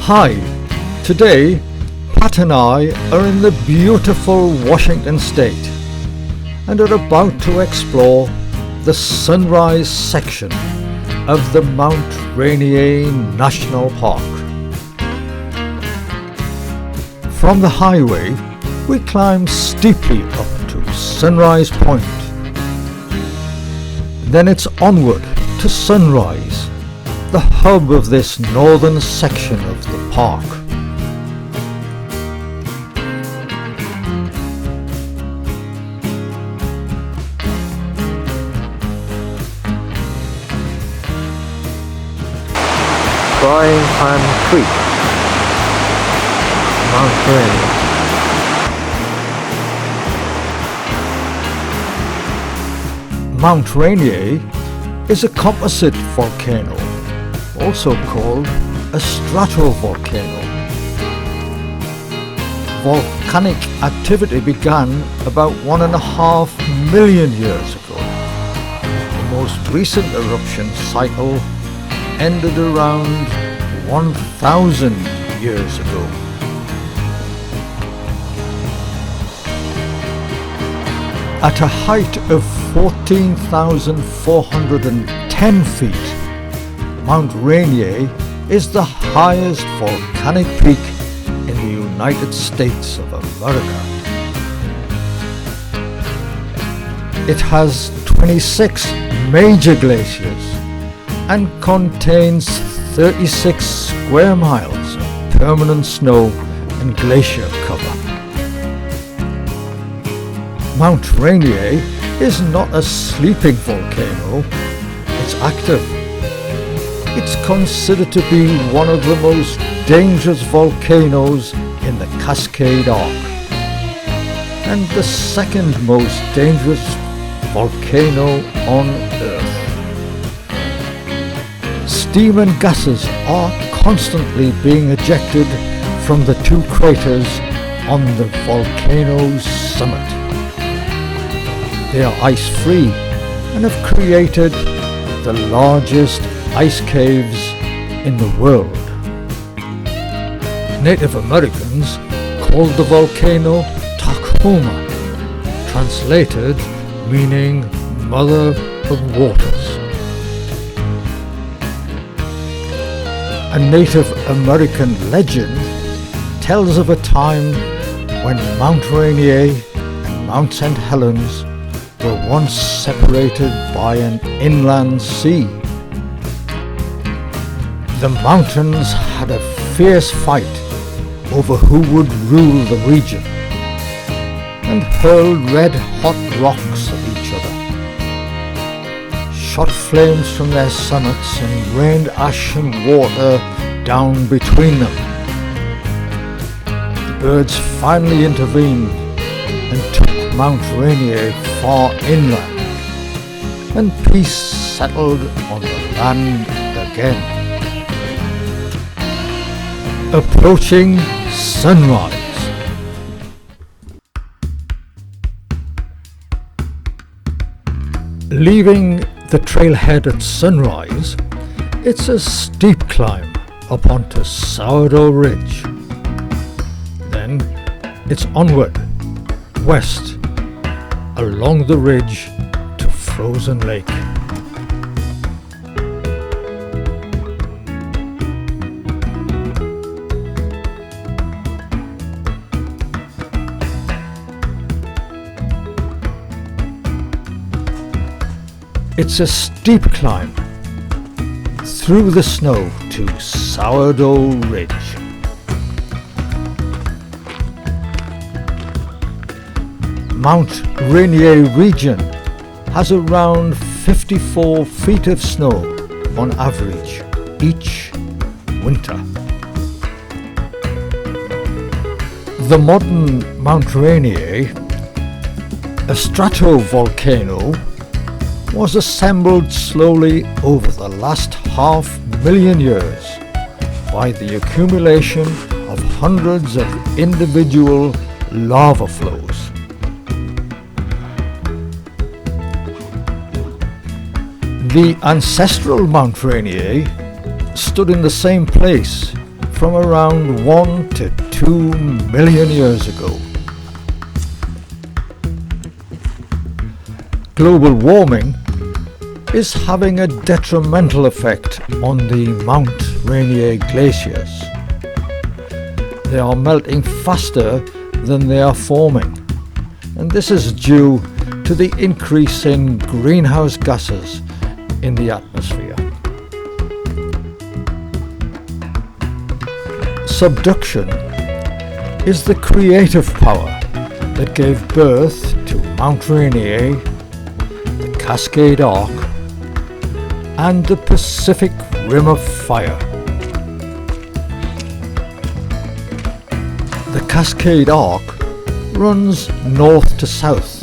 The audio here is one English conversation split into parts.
Hi, today Pat and I are in the beautiful Washington state and are about to explore the sunrise section of the Mount Rainier National Park. From the highway, we climb steeply up to Sunrise Point. Then it's onward to Sunrise, the hub of this northern section of the park. Frying Pan Creek, Mount Rainier. Mount Rainier is a composite volcano, also called a stratovolcano. Volcanic activity began about 1.5 million years ago. The most recent eruption cycle ended around 1,000 years ago. At a height of 14,410 feet, Mount Rainier is the highest volcanic peak in the United States of America. It has 26 major glaciers and contains 36 square miles of permanent snow and glacier cover. Mount Rainier is not a sleeping volcano, it's active. It's considered to be one of the most dangerous volcanoes in the Cascade Arc and the second most dangerous volcano on Earth. Steam and gases are constantly being ejected from the two craters on the volcano's summit. They are ice-free and have created the largest ice caves in the world. Native Americans called the volcano Tacoma, translated meaning Mother of Waters. A Native American legend tells of a time when Mount Rainier and Mount St. Helens were once separated by an inland sea. The mountains had a fierce fight over who would rule the region and hurled red-hot rocks at each other, shot flames from their summits and rained ash and water down between them. The birds finally intervened and took Mount Rainier far inland, and peace settled on the land again. Approaching sunrise. Leaving the trailhead at sunrise, it's a steep climb up onto Sourdough Ridge. Then it's onward, west, along the ridge to Frozen Lake. It's a steep climb through the snow to Sourdough Ridge. Mount Rainier region has around 54 feet of snow on average each winter. The modern Mount Rainier, a stratovolcano, was assembled slowly over the last 500,000 years by the accumulation of hundreds of individual lava flows. The ancestral Mount Rainier stood in the same place from around 1 to 2 million years ago. Global warming is having a detrimental effect on the Mount Rainier glaciers. They are melting faster than they are forming, and this is due to the increase in greenhouse gases in the atmosphere. Subduction is the creative power that gave birth to Mount Rainier, the Cascade Arc, and the Pacific Rim of Fire. The Cascade Arc runs north to south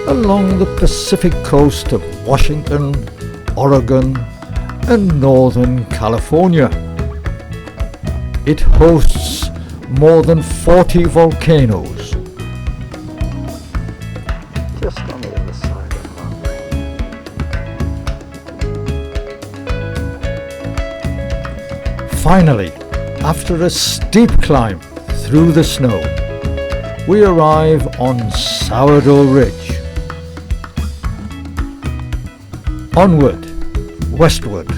along the Pacific coast of Washington, Oregon, and Northern California. It hosts more than 40 volcanoes. Just on the other side of Mount Rainier. Finally, after a steep climb through the snow, we arrive on Sourdough Ridge. Onward, westward,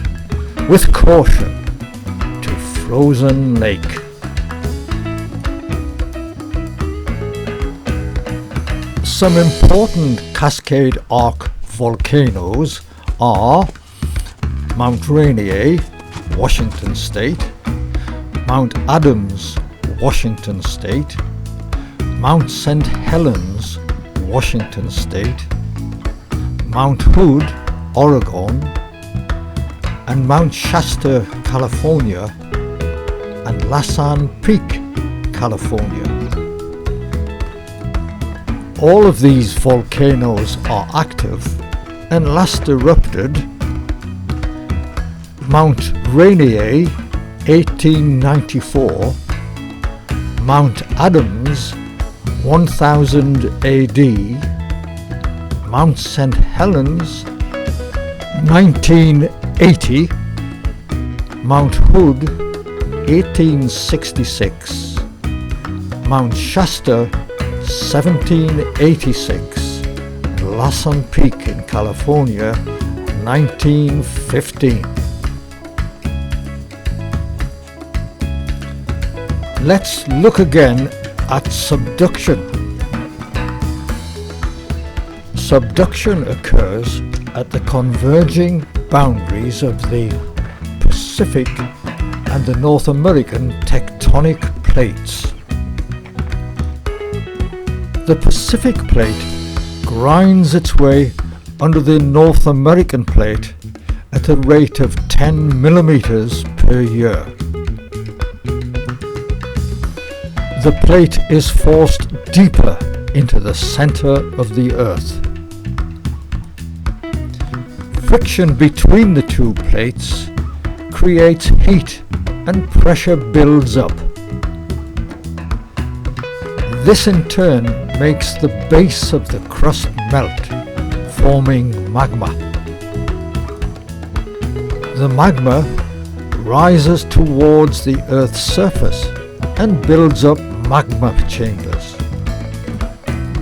with caution, to Frozen Lake. Some important Cascade Arc volcanoes are Mount Rainier, Washington State, Mount Adams, Washington State, Mount St. Helens, Washington State, Mount Hood, Oregon, and Mount Shasta, California, and Lassen Peak, California. All of these volcanoes are active and last erupted Mount Rainier 1894, Mount Adams 1000 AD, Mount St. Helens 1980, Mount Hood 1866, Mount Shasta 1786, and Lassen Peak in California 1915. Let's look again at subduction. Subduction occurs at the converging boundaries of the Pacific and the North American tectonic plates. The Pacific plate grinds its way under the North American plate at a rate of 10 millimeters per year. The plate is forced deeper into the center of the Earth. Friction between the two plates creates heat and pressure builds up. This in turn makes the base of the crust melt, forming magma. The magma rises towards the Earth's surface and builds up magma chambers,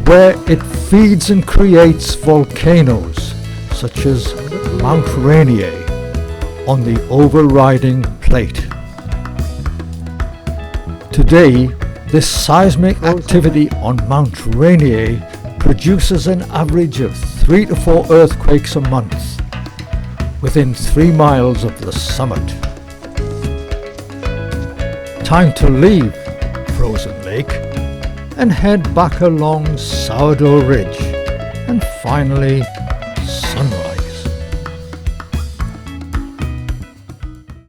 where it feeds and creates volcanoes such as Mount Rainier on the overriding plate. Today, this seismic activity on Mount Rainier produces an average of 3 to 4 earthquakes a month within 3 miles of the summit. Time to leave Frozen Lake and head back along Sourdough Ridge and finally sunrise.